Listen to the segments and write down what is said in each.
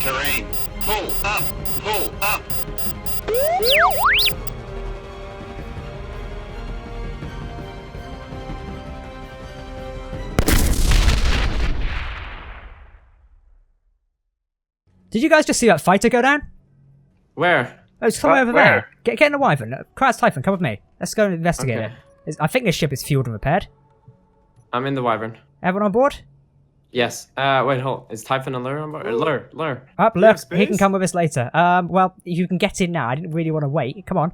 terrain. Pull up, pull up. Did you guys just see that fighter go down? Where? Oh, it's somewhere over Where? there. Get in the Wyvern. Kraz, Typhon, come with me. Let's go and investigate Okay. it. I think this ship is fueled and repaired. I'm in the Wyvern. Everyone on board? Yes. Wait, hold. Is Typhon and Lure on board? Lure. Up, You look. have He can space? come with us later. Well, you can get in now. I didn't really want to wait. Come on.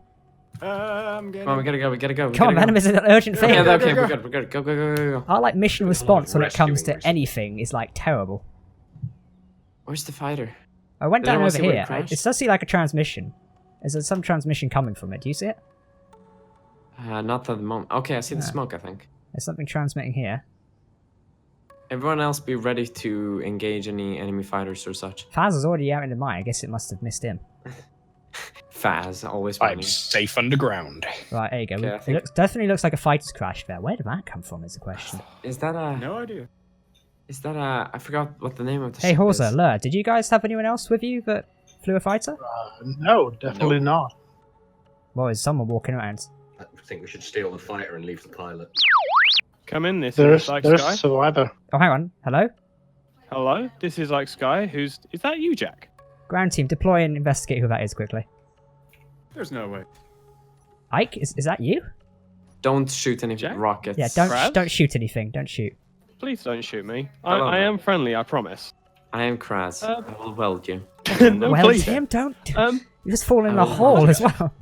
I'm getting. Come on, we gotta go. We gotta go. Come on, man. It's an urgent thing. Yeah, Go, okay, go, we're go. good. We're good. Go. Our like mission response when it comes rescuing to recently. anything is like terrible. Where's the fighter? I went Did down anyone over see where it here. crashed? It does see like a transmission. Is there some transmission coming from it? Do you see it? Not at the moment. Okay, I see the smoke. I think. There's something transmitting here. Everyone else, be ready to engage any enemy fighters or such. Faz is already out in the mine. I guess it must have missed him. Faz, always I'm funny. safe underground. Right, there you go. Okay, I It think- definitely looks like a fighter's crashed there. Where did that come from is the question. Is that a? No idea. Is that a? I forgot what the name of the Hey, ship Horza, is. Lur, did you guys have anyone else with you that flew a fighter? No, definitely not. Well, is someone walking around? I think we should steal the fighter and leave the pilot. Come in, this There's is like there's Sky. a survivor. Oh, hang on. Hello? Hello, this is like Sky. Is that you, Jack? Ground team, deploy and investigate who that is quickly. There's no way. Ike, is that you? Don't shoot any Jack? rockets. Yeah, Kraz? don't shoot anything. Don't shoot. Please don't shoot me. Hello, I man. am friendly, I promise. I am Kraz. Uh, I will weld you. No, well, please. Tim, don't. Um, You just fall in I a will hole not. as well.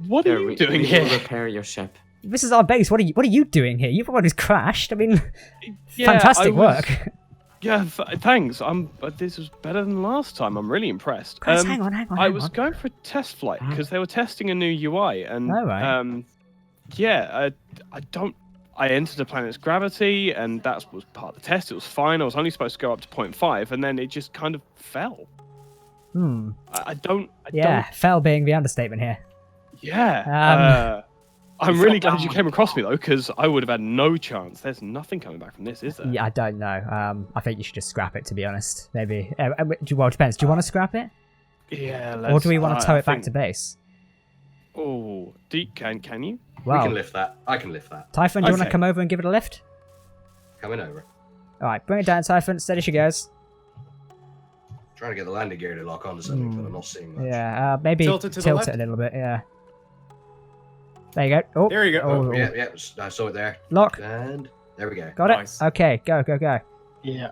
what are Here, you doing we here? will repair your ship. This is our base. What are you doing here? You're the one who's crashed. I mean, Yeah, fantastic I was- work. Yeah, thanks. But this was better than last time. I'm really impressed. Kraz, hang on. I was going for a test flight because they were testing a new UI, and Oh, right. yeah, I don't. I entered the planet's gravity, and that was part of the test. It was fine. I was only supposed to go up to 0.5, and then it just kind of fell. I don't. Yeah, fell being the understatement here. Yeah. I'm really glad you came across me though, because I would have had no chance. There's nothing coming back from this, is there? Yeah, I don't know. I think you should just scrap it, to be honest. Maybe. Well, it depends. Do you want to scrap it? Yeah. Or do we want to tow I it back think- to base? Oh, can you? We Well, can lift that. I can lift that. Typhon, do you want to Okay. come over and give it a lift? Coming over. Alright, bring it down, Typhon. Steady she goes. Trying to get the landing gear to lock onto something, but I'm not seeing much. Yeah, maybe Tilt it to the tilt left. it a little bit, yeah. There you go. Oh, There you go. Oh, Oh, yeah, I saw it there. Lock. And there we go. Got Nice. it? Okay, go. Yeah.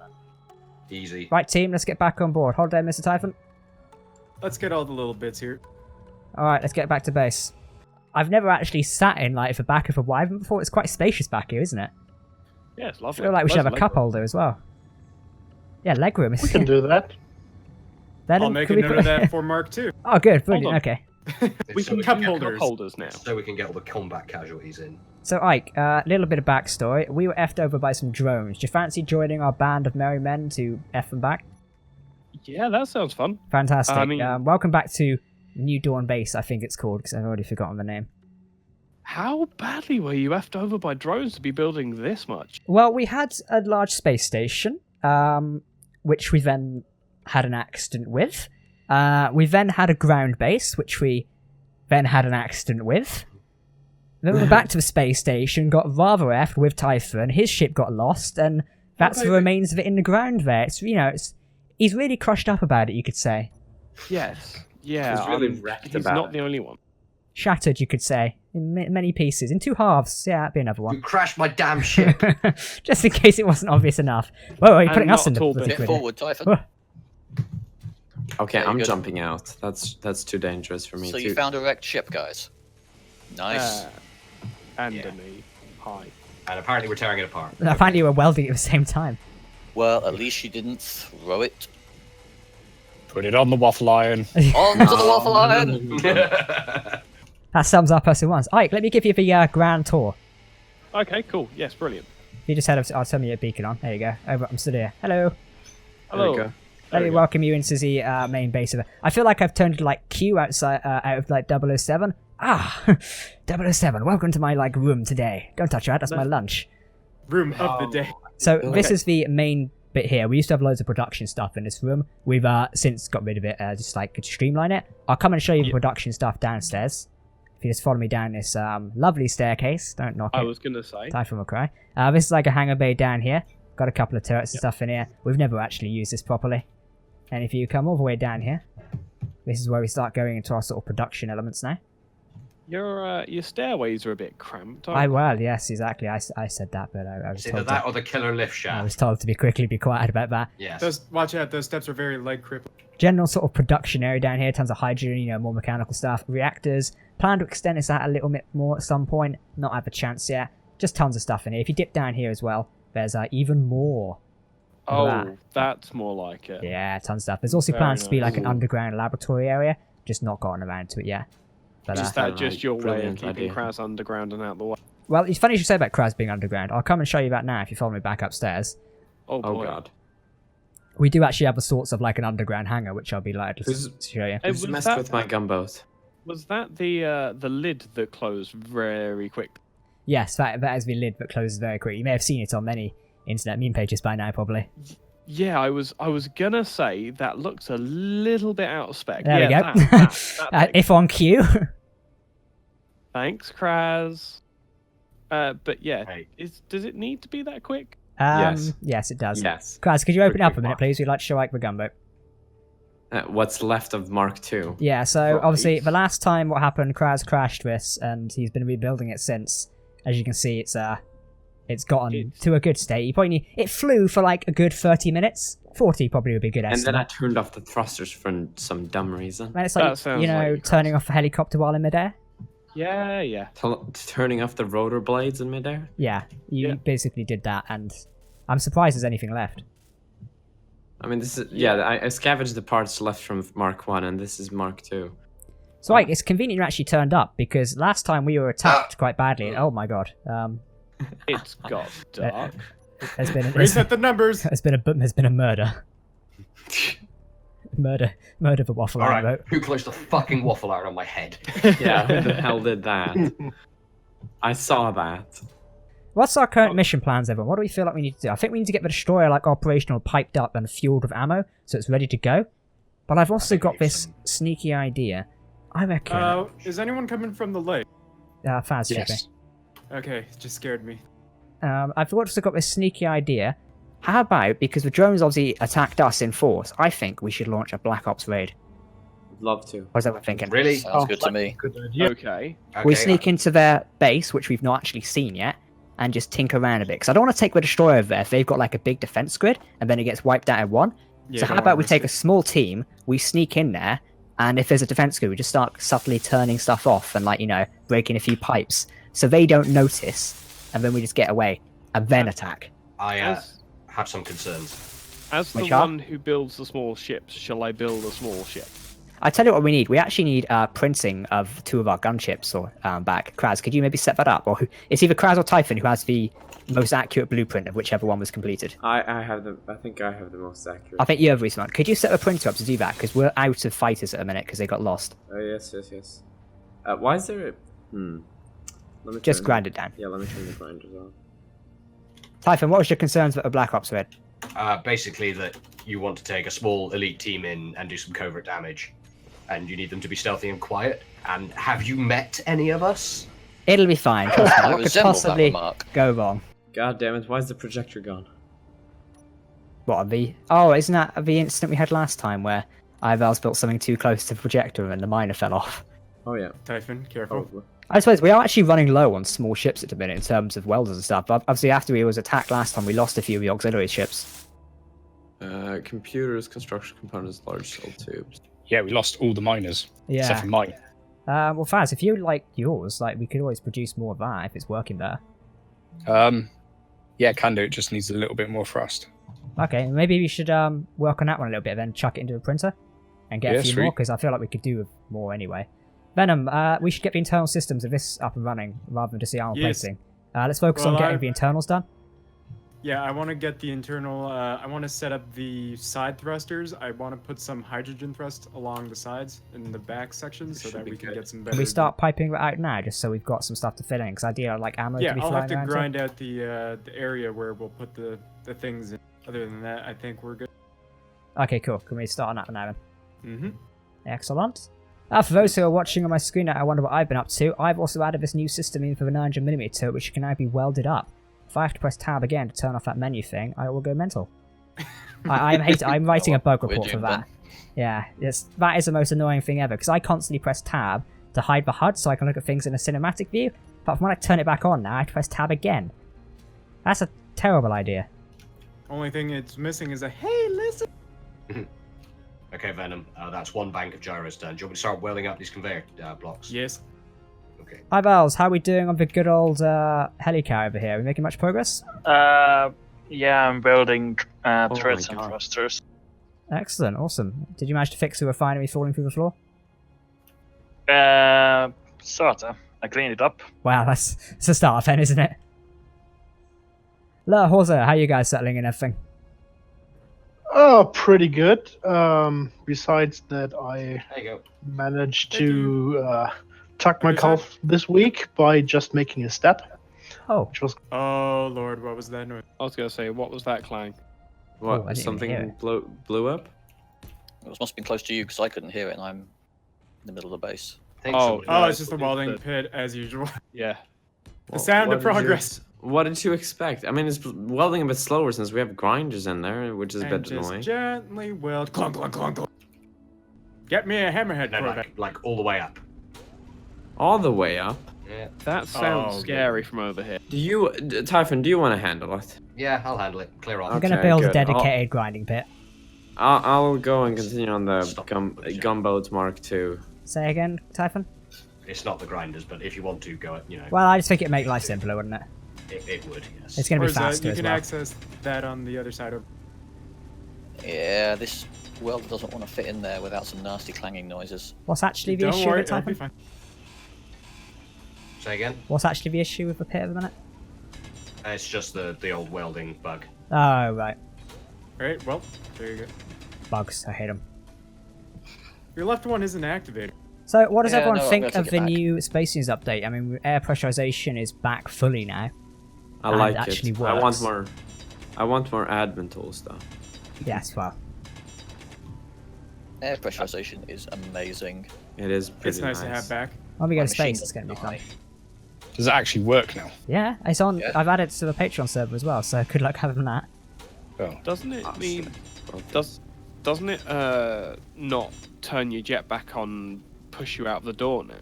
Easy. Right, team, let's get back on board. Hold there, Mr. Typhon. Let's get all the little bits here. Alright, let's get back to base. I've never actually sat in like the back of a Wyvern before. It's quite spacious back here, isn't it? Yeah, it's I lovely. feel like we should have a Loads of cup legroom. holder as well. Yeah, legroom. We can do that. Then I'll make can a we note put- of that for Mark too. Oh, good, Hold brilliant. on. Okay. We So can get cup cup holders. holders. holders now. So we can get all the combat casualties in. So, Ike, a little bit of backstory. We were effed over by some drones. Do you fancy joining our band of merry men to F them back? Yeah, that sounds fun. Fantastic. I mean- Welcome back to New Dawn Base, I think it's called, because I've already forgotten the name. How badly were you effed over by drones to be building this much? Well, we had a large space station, which we then had an accident with. We then had a ground base, which we then had an accident with. Then we went back to the space station, got rather effed with Typhon. His ship got lost, and that's the baby. remains of it in the ground there. He's really crushed up about it, you could say. Yes. Yeah. He's really I'm- wrecked he's about not it. the only one. Shattered, you could say, in many pieces, in two halves. Yeah, that'd be another You one. crashed my damn ship. Just in case it wasn't obvious enough. Whoa, you're And putting us not in the at all bloody bit. Get grid here. forward, Typhon. Okay, Very I'm good. jumping out. That's too dangerous for me So to. you found a wrecked ship, guys. Nice. And Yeah. me. Hi. And apparently we're tearing it apart. Apparently, you were welding at the same time. Well, at least you didn't throw it Put it on the waffle iron. onto the waffle iron. That sums up us at once. Ike, let me give you the grand tour. Okay, cool. Yes, brilliant. If you just head up to, I'll turn your beacon on. There you go. Over, I'm still here. Hello. There Hello. we go. Let me welcome you into the main base of it. I feel like I've turned to like Q outside out of like 007. Ah, 007. Welcome to my room today. Don't touch that. That's my lunch. Room of the day. So this Okay. is the main bit here. We used to have loads of production stuff in this room. We've since got rid of it, just like to streamline it. I'll come and show you the production stuff downstairs. If you just follow me down this lovely staircase, don't knock it. I was gonna say. Typhon will cry. This is like a hangar bay down here. Got a couple of turrets and stuff in here. We've never actually used this properly. And if you come all the way down here, this is where we start going into our sort of production elements now. Your stairways are a bit cramped. Well, yes, exactly. I said that, but I was It's either told that or the killer lift I shaft. was told to be quiet about that. Yes. Watch out, those steps are very light crippled. General sort of production area down here, tons of hydrogen, you know, more mechanical stuff. Reactors. Plan to extend this out a little bit more at some point. Not had the chance yet. Just tons of stuff in here. If you dip down here as well, there's even more. Oh, that. that's more like it. Yeah, tons of stuff. There's also Very plans to be like an nice. underground laboratory area. Just not gotten around to it yet. But, Is that just Right, your way of brilliant keeping idea. Kraz underground and out the way? well, it's funny you should say about Kraz being underground. I'll come and show you that now if you follow me back upstairs. Oh, Oh boy. god. We do actually have the sorts of like an underground hangar, which I'll be glad to Who's- show you. Hey, Who's was messed that- with my gunboat? Was that the lid that closed very quick? Yes, that is the lid that closes very quickly. You may have seen it on many internet meme pages by now, probably. Yeah, I was gonna say that looks a little bit out of spec. There yeah, we go. that thing. If on cue. Thanks, Kraz. But yeah, Hey. does it need to be that quick? Yes, it does. Yes. Kraz, could you open it up a Pretty minute, much. please? We'd like to show like the gunboat. What's left of Mark II? Yeah, so Right. obviously the last time what happened, Kraz crashed this, and he's been rebuilding it since. As you can see, it's gotten It's- to a good state. It flew for like a good 30 minutes. 40 probably would be a good And then estimate. I turned off the thrusters for some dumb reason. And it's That like, sounds you know, like turning off a helicopter while in midair. Yeah. Turning off the rotor blades in midair. Yeah, you Yeah. basically did that, and I'm surprised there's anything left. I mean, this is I scavenged the parts left from Mark 1, and this is Mark 2. So like, it's convenient you actually turned up, because last time we were attacked quite badly, and oh my god, It's got dark. there's been Reset the numbers. there's been a murder. Murder for Waffle All Iron right, Boat. who closed the fucking waffle iron on my head? Yeah, who the hell did that? I saw that. What's our current mission plans, everyone? What do we feel like we need to do? I think we need to get the destroyer like operational, piped up, and fueled with ammo, so it's ready to go. But I've also got this sneaky idea. I reckon. Is anyone coming from the lake? Faz should Yes. be. Okay, it just scared me. I've also got this sneaky idea. How about, because the drones obviously attacked us in force, I think we should launch a Black Ops raid. Love to. What's that we're thinking? Really? Sounds good to me. Good idea. Okay. We Okay, sneak into their base, which we've not actually seen yet, and just tinker around a bit. Because I don't want to take the destroyer over there if they've got like a big defense grid, and then it gets wiped out in one. Yeah, So how about we take a small team, we sneak in there, and if there's a defense grid, we just start subtly turning stuff off and, like, you know, breaking a few pipes, so they don't notice, and then we just get away, and then attack. I As, have some concerns. as the Which are? one who builds the small ships, shall I build a small ship? I tell you what we need. We actually need printing of 2 of our gunships or back. Kraz, could you maybe set that up? Or it's either Kraz or Typhon who has the most accurate blueprint of whichever one was completed. I think I have the most accurate. I think you have recent one. Could you set the printer up to do that? Because we're out of fighters at a minute because they got lost. Oh yes. Why is there a... Let me Just turn- grind it down. Yeah, let me turn the grinders on. Typhon, what was your concerns about the Black Ops raid? Basically that you want to take a small elite team in and do some covert damage, and you need them to be stealthy and quiet. And have you met any of us? It'll be fine. Trust me. I What could resemble that possibly remark. go wrong? God damn it! Why is the projector gone? What, the... Oh, isn't that the incident we had last time where Ivals built something too close to the projector and the miner fell off? Oh yeah. Typhon, careful. Probably. I suppose we are actually running low on small ships at the minute in terms of welders and stuff. But obviously, after we was attacked last time, we lost a few of the auxiliary ships. Computers, construction components, large steel tubes. Yeah, we lost all the miners. Yeah. Except for mine. Well, Faz, if you like yours, like we could always produce more of that if it's working there. Yeah, can do. It just needs a little bit more thrust. Okay, maybe we should work on that one a little bit, then chuck it into the printer and get Yeah, a few sweet. more because I feel like we could do with more anyway. Venom, we should get the internal systems of this up and running rather than just the armor Yes. placing. Let's focus Well, on getting I- the internals done. Yeah, I want to get the internal. I want to set up the side thrusters. I want to put some hydrogen thrust along the sides in the back sections so Should that be we can good. get some better. Can we start piping it out now just so we've got some stuff to fill in? Because I do like ammo Yeah, to be I'll flying have to around. grind out the area where we'll put the things in. Other than that, I think we're good. Okay, cool. Can we start on that now then? Mm-hmm. Excellent. For those who are watching on my screen now, I wonder what I've been up to. I've also added this new system in for the 900mm, which can now be welded up. If I have to press tab again to turn off that menu thing, I will go mental. I'm writing a bug We're report for doomed that. Yeah, that is the most annoying thing ever, because I constantly press tab to hide the HUD so I can look at things in a cinematic view, but when I turn it back on now, I have to press tab again. That's a terrible idea. Only thing it's missing is a hey, listen. Okay, Venom, that's one bank of gyros done. Do you want me to start welding up these conveyor blocks? Yes. Okay. Hi, Bells. How are we doing on the good old helicar over here? Are we making much progress? Yeah, I'm building my turrets and God. thrusters. Excellent, awesome. Did you manage to fix the refinery falling through the floor? Sorta. I cleaned it up. Wow, that's a start then, isn't it? La Horza, how are you guys settling in everything? Oh, pretty good. Besides that, I There you go. managed Thank to tuck my What is calf this week by just making a step, Oh, which was Oh Lord, what was that noise? I was gonna say, what was that clang? What? Oh, I didn't even hear Something it. blew up? It must have been close to you because I couldn't hear it, and I'm in the middle of the base. I think Oh, somebody- Oh, no, it's just the it's welding the- pit as usual. Yeah. The sound of What did you progress. What did you expect? I mean, it's welding a bit slower since we have grinders in there, which is a And bit just annoying. gently weld. Clunk, clunk, clunk, clunk. Get me a hammerhead, No, Corvette. like all the way up. All the way up. Yeah. That sounds Oh, scary from over here. Do you, Typhon? Do you want to handle it? Yeah, I'll handle it. Clear off. I'm going to Okay, build a good. dedicated grinding pit. I'll go and continue on the Stop. gunboat Mark II. Say again, Typhon? It's not the grinders, but if you want to go, Well, I just think it'd make life simpler, wouldn't it? it would. Yes. It's going to Or be is that- faster you as can well. access that on the other side of. Yeah, this welder doesn't want to fit in there without some nasty clanging noises. What's actually the Don't issue worry, with it, it'll be Typhon? fine. Say again. What's actually the issue with the pit at the minute? It's just the old welding bug. Oh, right. Alright, well, there you go. Bugs. I hate them. Your left one isn't activated. So, what does Yeah, everyone no, I'm think gonna of take the it back. new Space News update? I mean, air pressurization is back fully now. I And like it actually it. I want works. more. I want more admin tools though. Yes, well. Air pressurization is amazing. It is pretty It's nice to have back. When we go My to machine space, it's going to be doesn't fun. die. Does it actually work now? Yeah, it's on. Yeah. I've added it to the Patreon server as well, so good luck having that. Oh, Doesn't it Awesome. mean doesn't it not turn your jet back on, push you out the door now?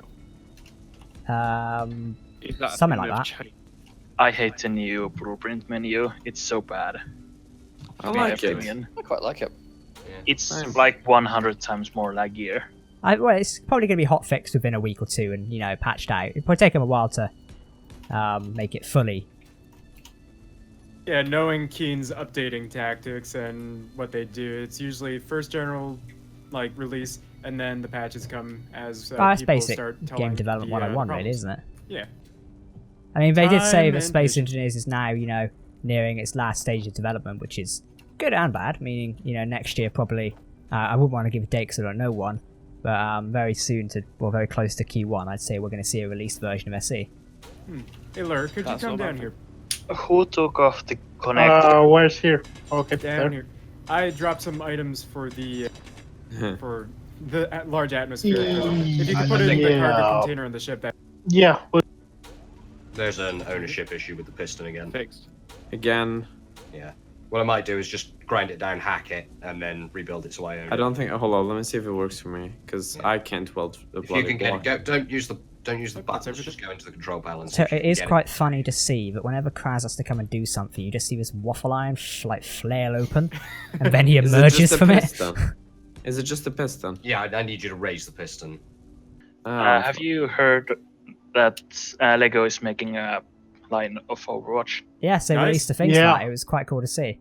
Is that a Something thing like they've that. changed? I hate the new blueprint menu. It's so bad. I My like it. opinion. I quite like it. It's Same. like 100 times more laggier. Well, it's probably going to be hot fixed within a week or two, and patched out. It'll probably take them a while to make it fully. Yeah, knowing Keen's updating tactics and what they do, it's usually first general release, and then the patches come as That's people basic start telling game development the, 101, really, problems. isn't it? Yeah. I mean, they did say Time that and Space vision. Engineers is now, nearing its last stage of development, which is good and bad. Meaning, next year probably. I wouldn't want to give a date because I don't know one, but very soon very close to Q1, I'd say we're going to see a released version of SE. Hey, Lur, could you That's come not down bad. here? Who took off the connector? where's here? Okay, Down there. here. I dropped some items for the large atmosphere. If you could put it in the Yeah. cargo container on the ship, that Yeah, but There's an ownership issue with the piston again. Fixed. Again, Yeah. What I might do is just grind it down, hack it, and then rebuild it so I own I it. don't think. Hold on, let me see if it works for me, because Yeah. I can't weld the If you bloody can get block. it, don't use the That's buttons. everything. Just go into the control panel. And see So if you it can is get quite funny to see that whenever Kraz has to come and do something, you just see this waffle iron flail open, and then he Is it emerges just a from it. piston? Is it just a piston? Yeah, I need you to raise the piston. have you heard that Lego is making a line of Overwatch? Yes, they Nice. released a thing for Yeah. that. It was quite cool to see.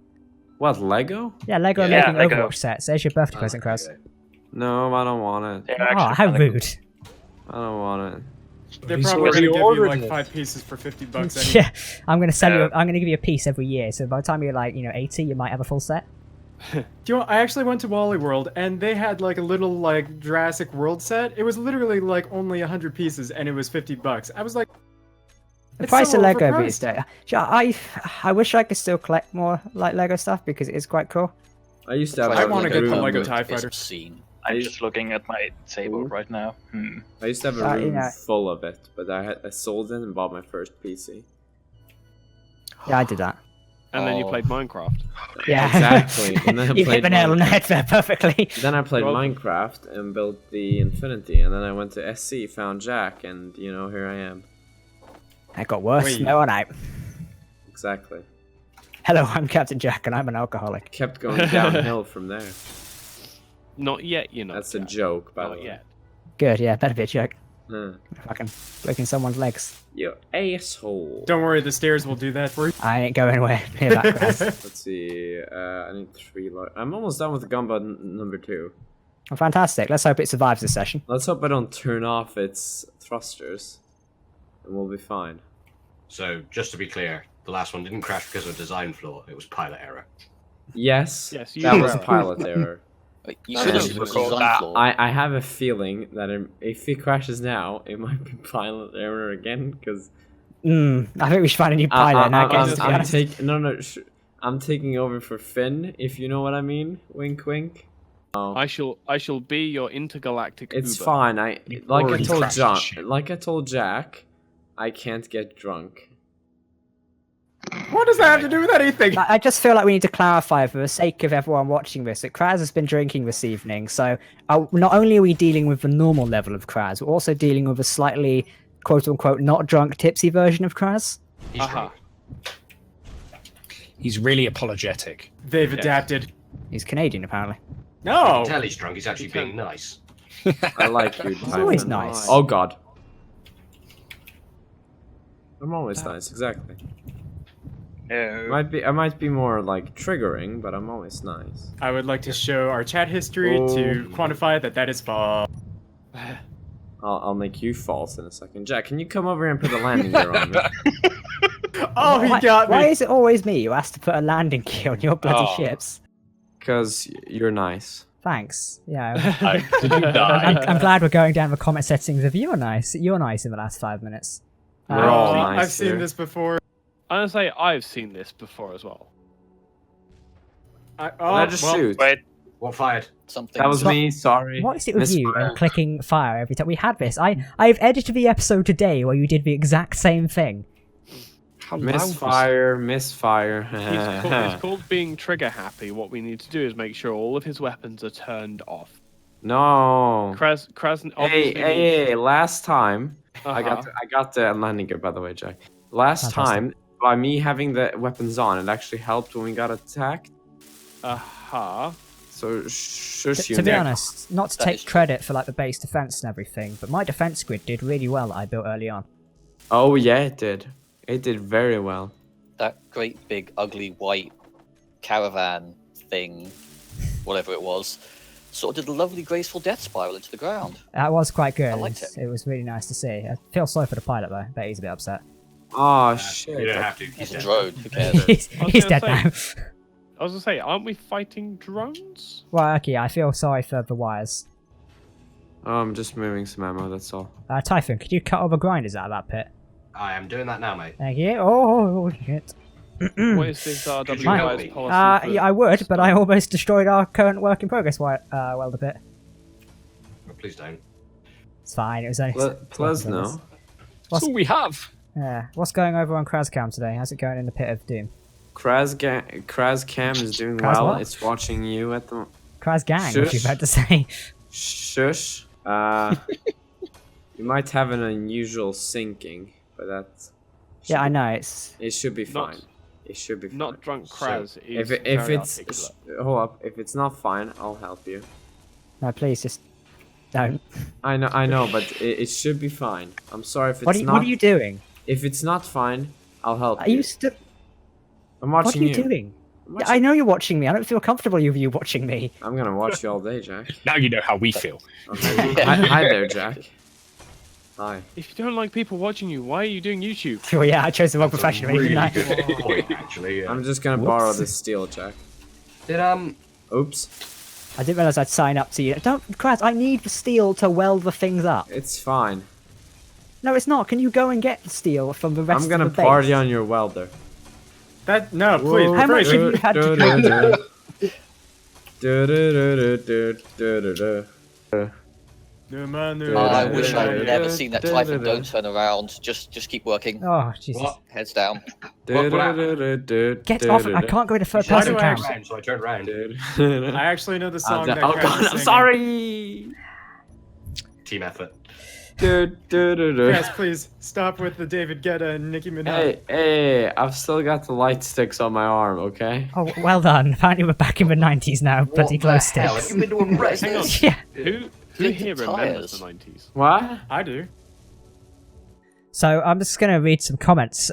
What, Lego? Yeah, Lego are Yeah, making Lego. Overwatch sets. There's your birthday present, Oh, Kraz. okay. No, I don't want it. They're Oh, actually how kinda cool. rude. I don't want it. they're He's probably already going to give you ordered like it. 5 pieces for $50 anyway. Yeah, I'm gonna sell you. Yeah. I'm gonna give you a piece every year. So by the time you're 80, you might have a full set. Do you know, I actually went to Wally World and they had like a little Jurassic World set. It was literally like only 100 pieces and it was $50. I was like, The It's price so of Lego overpriced. these days. I wish I could still collect more like Lego stuff because it is quite cool. I used to have. I a wanna get the room Lego with- TIE It's fighter. obscene. I'm just looking at my table Ooh. right now. I used to have a you room know. full of it, but I sold it and bought my first PC. Yeah, I did that. And then you Oh. played Minecraft. Yeah, Exactly. And then I you hit played the nail on the Minecraft. head there perfectly. Then I played Well- Minecraft and built the Infinity, and then I went to SC, found Jack, and here I am. It got worse. Wait. No one out. Exactly. Hello, I'm Captain Jack, and I'm an alcoholic. Kept going downhill from there. Not yet, you know. That's a Jack. joke, by the Not way. yet. Good, yeah, better be a joke. Huh. Fucking breaking someone's legs. You asshole. Don't worry, the stairs will do that for you. I ain't going anywhere near that grass. Let's see. I need 3 large. I'm almost done with the gunboat number 2. Well, fantastic. Let's hope it survives this session. Let's hope I don't turn off its thrusters, and we'll be fine. So, just to be clear, the last one didn't crash because of design flaw, it was pilot error. Yes, Yes, you that were was right. pilot error. Wait, you I said just it was recall design that. flaw. I have a feeling that if it crashes now, it might be pilot error again, because I think we should find a new pilot in that case, to be honest. I'm taking over for Finn, if you know what I mean. Wink, wink. I shall be your intergalactic It's Uber. fine. Like I already told crashed John, the ship. like I told Jack, I can't get drunk. What does that have to do with anything? I just feel like we need to clarify for the sake of everyone watching this that Kraz has been drinking this evening. So not only are we dealing with the normal level of Kraz, we're also dealing with a slightly quote-unquote not drunk tipsy version of Kraz. He's Aha. drunk. He's really apologetic. They've adapted. He's Canadian, apparently. No! Tell he's drunk, he's actually being nice. I like you. He's always Ivan. nice. Oh God. I'm always nice. Exactly. No. I might be more like triggering, but I'm always nice. I would like to show our chat history to quantify that is false. I'll make you false in a second. Jack, can you come over here and put a landing gear on me? Oh, he got Why me! is it always me who has to put a landing gear on your bloody Oh. ships? Because you're nice. Thanks. Yeah. Did you die? I'm glad we're going down the comment settings of you're nice in the last 5 minutes. We're all Oh, nice I've seen here. this before. I'm gonna say I've seen this before as well. Let us shoot. Wait, What fired? Something. That was me. Sorry. What is it with you Misfire. and clicking fire every time? We had this. I've edited the episode today where you did the exact same thing. How loud was Misfire. Misfire. It's called being trigger happy. What we need to do is make sure all of his weapons are turned off. No. Kraz Hey, obviously hey! Last time I Uh-huh. got the landing gear, by the way, Jack. Last Fantastic. time, by me having the weapons on, it actually helped when we got attacked. Aha. So shush you. To be Nick. honest, not to That take is true. credit for like the base defense and everything, but my defense grid did really well that I built early on. Oh yeah, it did. It did very well. That great big ugly white caravan thing, whatever it was, sort of did a lovely graceful death spiral into the ground. That was quite good. I liked It was really nice to see. I feel sorry for the pilot though. Bet he's a bit upset. Oh You shit. don't have to. He's It's a dead. drone. Who cares? he's dead gonna now. I was gonna say, aren't we fighting drones? Well, okay, I feel sorry for the wires. Oh, I'm just moving some ammo. That's all. Typhon, could you cut all the grinders out of that pit? I am doing that now, mate. Thank you. Oh, shit. What is this Could you help RWI's me? policy? for- Yeah, I would, but I almost destroyed our current work in progress welder pit. Oh, please don't. It's fine. It was only. Plus no. That's all we have. Yeah. What's going over on Krascam today? How's it going in the pit of doom? Kraz Cam is doing Kraz well. what? It's watching you at the Kraz gang, what you Shush. about to say? shush. You might have an unusual sinking, but that's Yeah, I know. It's it should be Not- fine. It should be fine. Not drunk Kraz is if very it's articulate. hold up, if it's not fine, I'll help you. no. Please just don't. I know, but it should be fine. I'm sorry if it's What are, not. what are you doing? If it's not fine, I'll help Are you. you still? I'm What are watching you doing? I'm, Yeah, watching- I know you're watching me. I don't feel comfortable with you watching me. I'm gonna watch you all day, Jack. Now you know how we feel. Okay. Hi there, Jack. Hi. If you don't like people watching you, why are you doing YouTube? Oh yeah, I chose the wrong profession. Really didn't I? good point, actually. Yeah. I'm just gonna borrow this steel, Jack. Did Oops. I didn't realize I'd sign up to you. Don't, Kraz. I need the steel to weld the things up. It's fine. No, it's not. Can you go and get steel from the rest I'm gonna of the base? party on your welder. That no, please. How much have you had to I wish I'd never seen that Typhon don't turn around. Just keep working. Oh, Jesus. What? Heads down. Get off it. I can't go into third Why person do I count. turn around? So I turn around. I actually know the song. that Oh Kaz god, is I'm singing. sorry. Team effort. Yes, please stop with the David Guetta and Nicki Minaj. Hey, I've still got the light sticks on my arm, okay? Oh, well done. Apparently we're back in the 90s now. Bloody What glow the hell? Have sticks. you been to a race? Hang on. Yeah. Who Vintage here remembers tyres. the 90s? What? I do. So I'm just going to read some comments.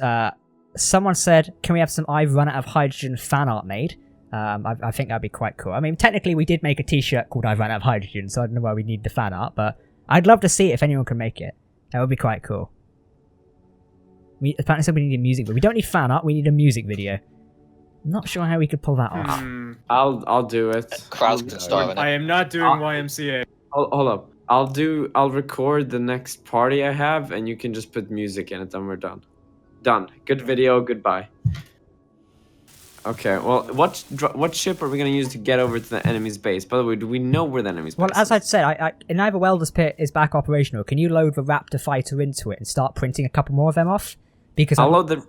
Someone said, can we have some I've run out of hydrogen fan art made? I think that'd be quite cool. I mean, technically we did make a t-shirt called I've run out of hydrogen, so I don't know why we need the fan art, but I'd love to see it if anyone can make it. That would be quite cool. We apparently said we need a music video. We don't need fan art, we need a music video. I'm not sure how we could pull that off. I'll do it. Crowds can star in I it. am not doing YMCA. Hold up. I'll record the next party I have, and you can just put music in it, and we're done. Done. Good video. Goodbye. Okay. Well, what ship are we gonna use to get over to the enemy's base? By the way, do we know where the enemy's Well, base as is? I'd said, Neither Welder's Pit is back operational. Can you load the Raptor fighter into it and start printing a couple more of them off? Because I'll load the.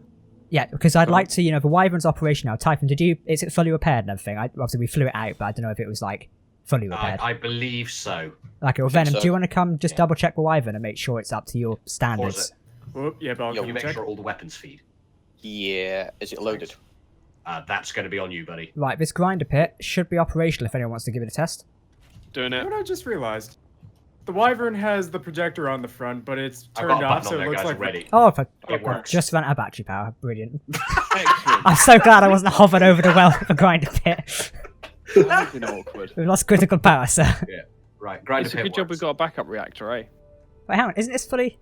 Yeah, because I'd like to, the Wyvern's operational now. Typhon, is it fully repaired and everything? Obviously, we flew it out, but I don't know if it was, fully repaired. I believe so. Okay, well, Venom, so. do you want to come just double check the Wyvern and make sure it's up to your Or is standards? it? Whoop, yeah, but I'll Yo, Can you make check. sure all the weapons feed? Yeah. Is it loaded? That's going to be on you, buddy. Right, this grinder pit should be operational if anyone wants to give it a test. Doing You it. know what I just realized? The Wyvern has the projector on the front, but it's I've turned got a off, button so on it there, looks guys, like already. Oh, It works. just ran out of battery power. Brilliant. Excellent. I'm so glad I wasn't hovered over the grinder pit. That's been awkward. We've lost critical power, sir. Right, grinder It's a pit good job we works. got a backup reactor, eh? Wait, hang on, isn't this fully...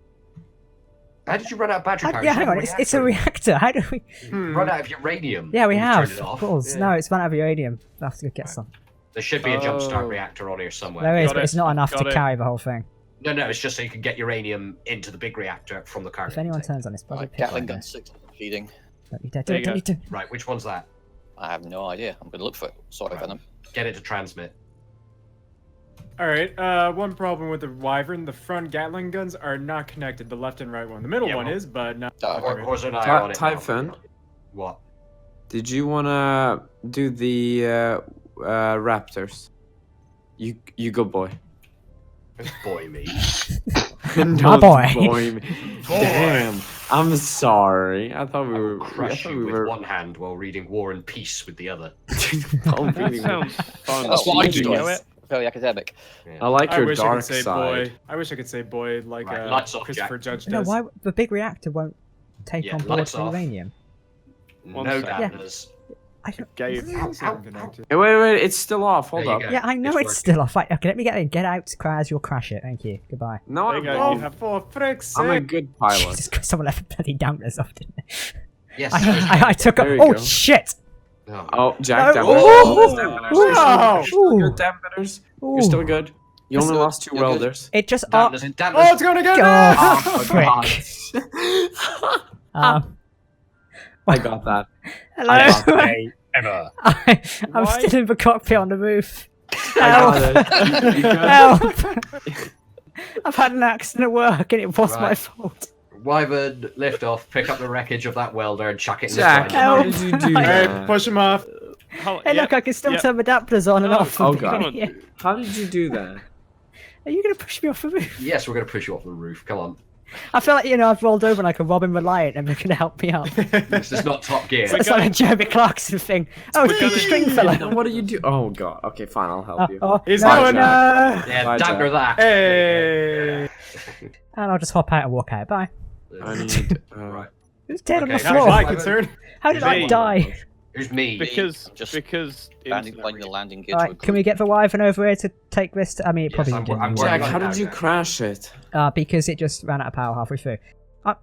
How did you run out of battery power? yeah, You hang had on, it's a reactor. How do we... You run out of uranium. Yeah, we when you have. turned it Of off. course. Yeah. No, it's run out of uranium. I'll have to go get some. There should be a jumpstart Oh. reactor on here somewhere. There is, Got but it. it's not enough Got to it. carry the whole thing. No, it's just so you can get uranium into the big reactor from the cargo. If anyone intake. turns on this bloody Right. pit Gatling right now, gun 6 feeding. don't you dare, There you don't you dare. Right, which one's that? I have no idea. I'm gonna look for it. Sorry, Right. Venom. Get it to transmit. Alright, one problem with the Wyvern, the front Gatling guns are not connected, the left and right one. The middle Yeah, one well- is, but not... Don't worry. Horse and I are on it. now. Typhon, What? did you wanna do the Raptors? You go, boy. Boy, me. Don't boy. me. Damn. I'm sorry. I thought we I were. will I crush thought you we with were. one hand while reading War and Peace with the other. Don't That be- sounds fun. That's what I you do. know it. Very academic. I like I your wish I dark could say side. boy. I wish I could say boy like Right, lights off, Christopher Jack. Judge No, does. why the big reactor won't take Yeah, on board lights the off. uranium? One No sec. damners. I don't... Gave. It's not connected. Hey, wait, it's still off. Hold There you up. go. Yeah, I know It's it's working. still off. Right, okay, let me get in. Get out, Kraz, you'll crash it. Thank you. Goodbye. No, There I'm you go, not. you have- For frick's I'm a sake! good pilot. Jesus Christ, someone left the bloody dampers off, didn't they? Yes. I took a... There you Oh, go. shit! No. Oh, Jack, No. dampeners. Wow. You're still good, dampeners. You're still Ooh. good. You only You're lost 2 good. welders. It just... Damners and damners. Oh, it's gonna go Oh, down! frick. I got that. Hello? Day ever. I'm Why? still in the cockpit on the roof. I Help! got it. You good? Help! I've had an accident at work and it was my Right. fault. Wyvern, lift off, pick up the wreckage of that welder and chuck it in Jack, the how fire. did you do Alright, that? push him off. Hey, look, I can still turn the adapters on and Oh, off. oh, God. Yeah. How did you do that? Are you going to push me off the roof? Yes, we're going to push you off the roof. Come on. I feel like, I've rolled over like a Robin Reliant and they're going to help me up. This is not Top Gear. It's like a Jeremy Clarkson thing. Oh, it's Peter Stringfellow. What do you do? Oh god. Okay, fine. I'll help you. He's no, going no. Yeah, Bye, damper Jack. that. Hey! And I'll just hop out and walk out. Bye. I need. Right. It's dead Okay, on the now That's floor. my Wyvern. concern. How did I Me. die? Who's me? Because Just because Landing internet when the landing gear to Alright, can we get the Wyvern over here to take this? I mean, it Yes, probably I'm- didn't. I'm need working Jack, on it. how it now, did you Jack. crash it? Because it just ran out of power halfway through.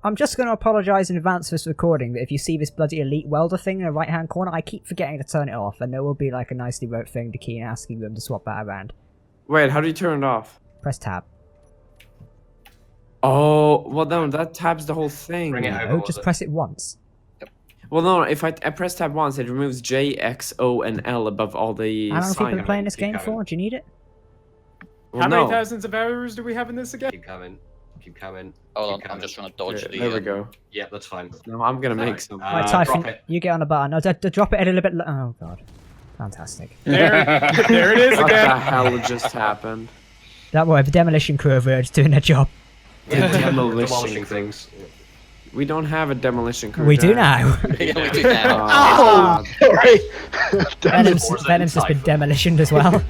I'm just going to apologise in advance for this recording that if you see this bloody elite welder thing in the right hand corner, I keep forgetting to turn it off, and there will be like a nicely wrote thing to Keen asking them to swap that around. Wait, how do you turn it off? Press tab. Oh, well, no, that tabs the whole thing. Bring it over. No, was just it? press it once. Well, no, if I press tab once, it removes J, X, O, and L above all the How long have people been signs. playing this Keep game going. for? Do you need it? Well, How many no. thousands of hours do we have in this again? Keep coming. Keep coming. Hold keep on, I'm coming. just trying to dodge Okay, the. there we go. Yeah, that's fine. No, I'm gonna make Alright, some. Right, drop Typhon, it. you get on a bar. No, drop it a little bit. Oh god, fantastic. There it is What the again. hell just happened? Don't worry, the demolition crew are just doing their job. Demolishing things. We don't have a demolition crew. We do Jack. now. Yeah, we do now. Oh, Sorry. Venom's, Forza Venom's just been Typhon. demolitioned as well.